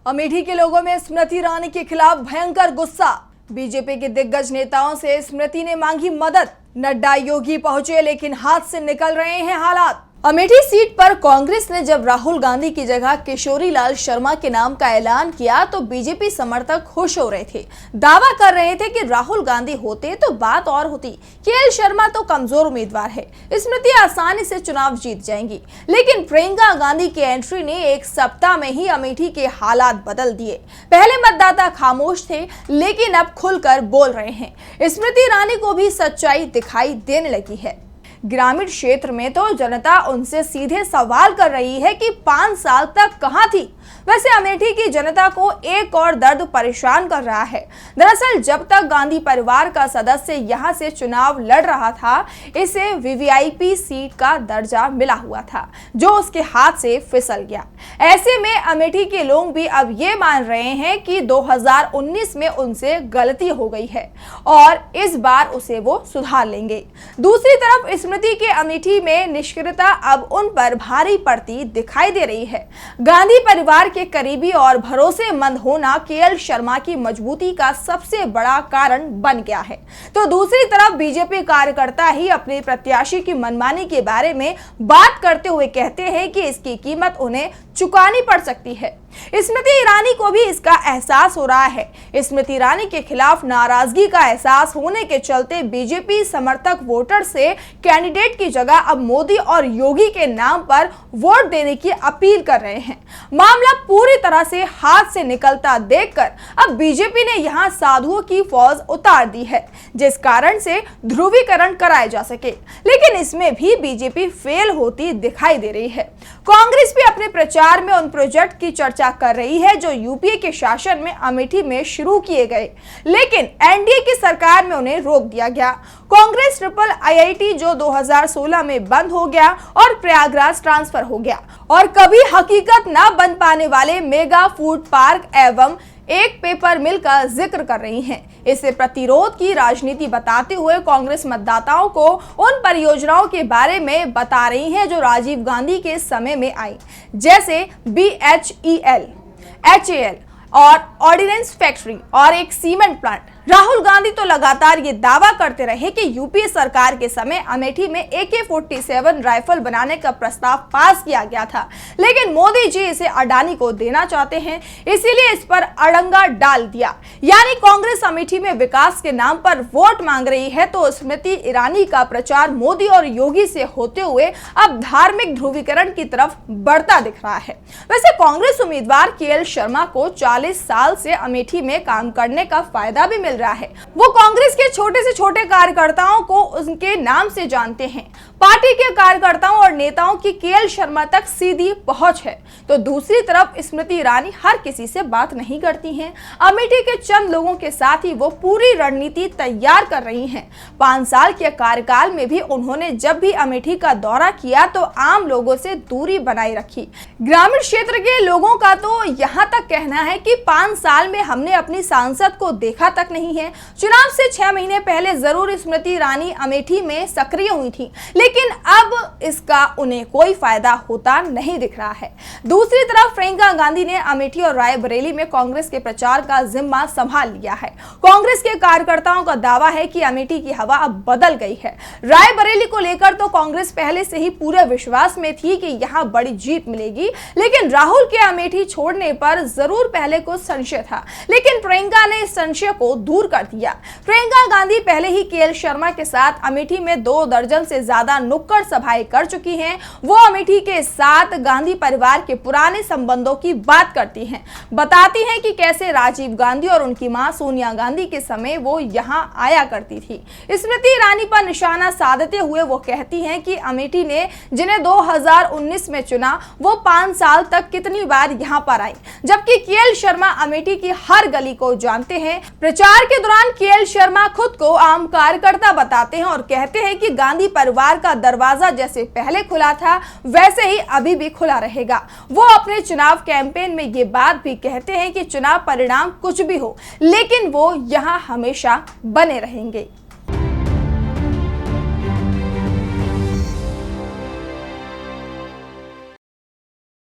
अमेठी के लोगों में स्मृति ईरानी के खिलाफ भयंकर गुस्सा। बीजेपी के दिग्गज नेताओं से स्मृति ने मांगी मदद। नड्डा योगी पहुंचे लेकिन हाथ से निकल रहे हैं हालात। अमेठी सीट पर कांग्रेस ने जब राहुल गांधी की जगह किशोरी लाल शर्मा के नाम का ऐलान किया तो बीजेपी समर्थक खुश हो रहे थे। दावा कर रहे थे कि राहुल गांधी होते तो बात और होती। केएल शर्मा तो कमजोर उम्मीदवार है, स्मृति आसानी से चुनाव जीत जाएंगी। लेकिन प्रियंका गांधी की एंट्री ने एक सप्ताह में ही अमेठी के हालात बदल दिए। पहले मतदाता खामोश थे लेकिन अब खुलकर बोल रहे हैं। स्मृति ईरानी को भी सच्चाई दिखाई देने लगी है। ग्रामीण क्षेत्र में तो जनता उनसे सीधे सवाल कर रही है कि 5 साल तक कहां थी। वैसे अमेठी की जनता को एक और दर्द परेशान कर रहा है। दरअसल जब तक गांधी परिवार का सदस्य यहां से चुनाव लड़ रहा था, इसे वीवीआईपी सीट का दर्जा मिला हुआ था जो उसके हाथ से फिसल गया। ऐसे में अमेठी के लोग भी अब ये मान रहे हैं कि 2019 में उनसे गलती हो गई है और इस बार उसे वो सुधार लेंगे। दूसरी तरफ स्मृति के अमेठी में निष्क्रियता अब उन पर भारी पड़ती दिखाई दे रही है। गांधी परिवार के करीबी और भरोसेमंद होना केएल शर्मा की मजबूती का सबसे बड़ा कारण बन गया है। तो दूसरी तरफ बीजेपी कार्यकर्ता ही अपने प्रत्याशी की मनमानी के बारे में बात करते हुए कहते हैं कि इसकी कीमत उन्हें चुकानी पड़ सकती है। स्मृति ईरानी को भी इसका एहसास हो रहा है। स्मृति ईरानी के खिलाफ नाराजगी का एहसास होने के चलते बीजेपी समर्थक वोटर से कैंडिडेट की जगह अब मोदी और योगी के नाम पर वोट देने की अपील कर रहे हैं। मामला पूरी तरह से हाथ से निकलता देखकर अब बीजेपी ने यहां साधुओं की फौज उतार दी है, जिस कारण से ध्रुवीकरण कराया जा सके। लेकिन इसमें भी बीजेपी फेल होती दिखाई दे रही है। कांग्रेस भी अपने प्रचार में उन प्रोजेक्ट की चर्चा कर रही है जो यूपीए के शासन में अमेठी में शुरू किए गए, लेकिन एनडीए की सरकार में उन्हें रोक दिया गया। कांग्रेस ट्रिपल आईआईटी जो 2016 में बंद हो गया और प्रयागराज ट्रांसफर हो गया, और कभी हकीकत न बन पाने वाले मेगा फूड पार्क एवं एक पेपर मिल का जिक्र कर रही हैं। इसे प्रतिरोध की राजनीति बताते हुए कांग्रेस मतदाताओं को उन परियोजनाओं के बारे में बता रही है जो राजीव गांधी के समय में आई, जैसे BHEL, HAL और ऑर्डिनेंस फैक्ट्री और एक सीमेंट प्लांट। राहुल गांधी तो लगातार ये दावा करते रहे कि यूपीए सरकार के समय अमेठी में AK-47 राइफल बनाने का प्रस्ताव पास किया गया था, लेकिन मोदी जी इसे अडानी को देना चाहते हैं, इसीलिए इस पर अड़ंगा डाल दिया। यानी कांग्रेस अमेठी में विकास के नाम पर वोट मांग रही है तो स्मृति ईरानी का प्रचार मोदी और योगी से होते हुए अब धार्मिक ध्रुवीकरण की तरफ बढ़ता दिख रहा है। वैसे कांग्रेस उम्मीदवार केएल शर्मा को 40 साल से अमेठी में काम करने का फायदा भी मिल रहा है। वो कांग्रेस के छोटे से छोटे कार्यकर्ताओं को उनके नाम से जानते हैं। पार्टी के कार्यकर्ताओं और नेताओं की केएल शर्मा तक सीधी पहुंच है। तो दूसरी तरफ स्मृति ईरानी हर किसी से बात नहीं करती हैं। अमेठी के चंद लोगों के साथ ही वो पूरी रणनीति तैयार कर रही हैं। 5 साल के कार्यकाल में भी उन्होंने जब भी अमेठी का दौरा किया तो आम लोगों से दूरी बनाए रखी। ग्रामीण क्षेत्र के लोगों का तो यहाँ तक कहना है कि 5 साल में हमने अपनी सांसद को देखा तक नहीं है। चुनाव से 6 महीने पहले जरूर स्मृति ईरानी अमेठी में सक्रिय हुई थी, लेकिन अब इसका उन्हें कोई फायदा होता नहीं दिख रहा है। दूसरी तरफ प्रियंका गांधी ने अमेठी और रायबरेली में कांग्रेस के प्रचार का जिम्मा संभाल लिया है। कांग्रेस के कार्यकर्ताओं का दावा है कि अमेठी की हवा अब बदल गई है। रायबरेली को लेकर तो कांग्रेस पहले से ही पूरे विश्वास में थी कि यहां बड़ी जीत मिलेगी, लेकिन राहुल के अमेठी छोड़ने पर जरूर पहले कुछ संशय था, लेकिन प्रियंका ने इस संशय को दूर कर दिया। प्रियंका गांधी पहले ही केएल शर्मा के साथ अमेठी में 2 दर्जन से ज्यादा नुक्कड़ सभाएं कर चुकी हैं। वो अमेठी के साथ गांधी परिवार के पुराने संबंधों की बात करती हैं, बताती हैं कि कैसे राजीव गांधी और उनकी मां सोनिया गांधी के समय वो यहां आया करती थी। स्मृति ईरानी पर निशाना साधते हुए वो कहती हैं कि अमेठी ने जिन्हें 2019 में चुना वो 5 साल तक कितनी बार यहां पर आई, जबकि केएल शर्मा अमेठी की हर गली को जानते हैं। प्रचार के दौरान केएल शर्मा खुद को आम कार्यकर्ता बताते हैं और कहते हैं कि गांधी परिवार का दरवाजा जैसे पहले खुला था वैसे ही अभी भी खुला रहेगा। वो अपने चुनाव कैंपेन में ये बात भी कहते हैं कि चुनाव परिणाम कुछ भी हो, लेकिन वो यहाँ हमेशा बने रहेंगे।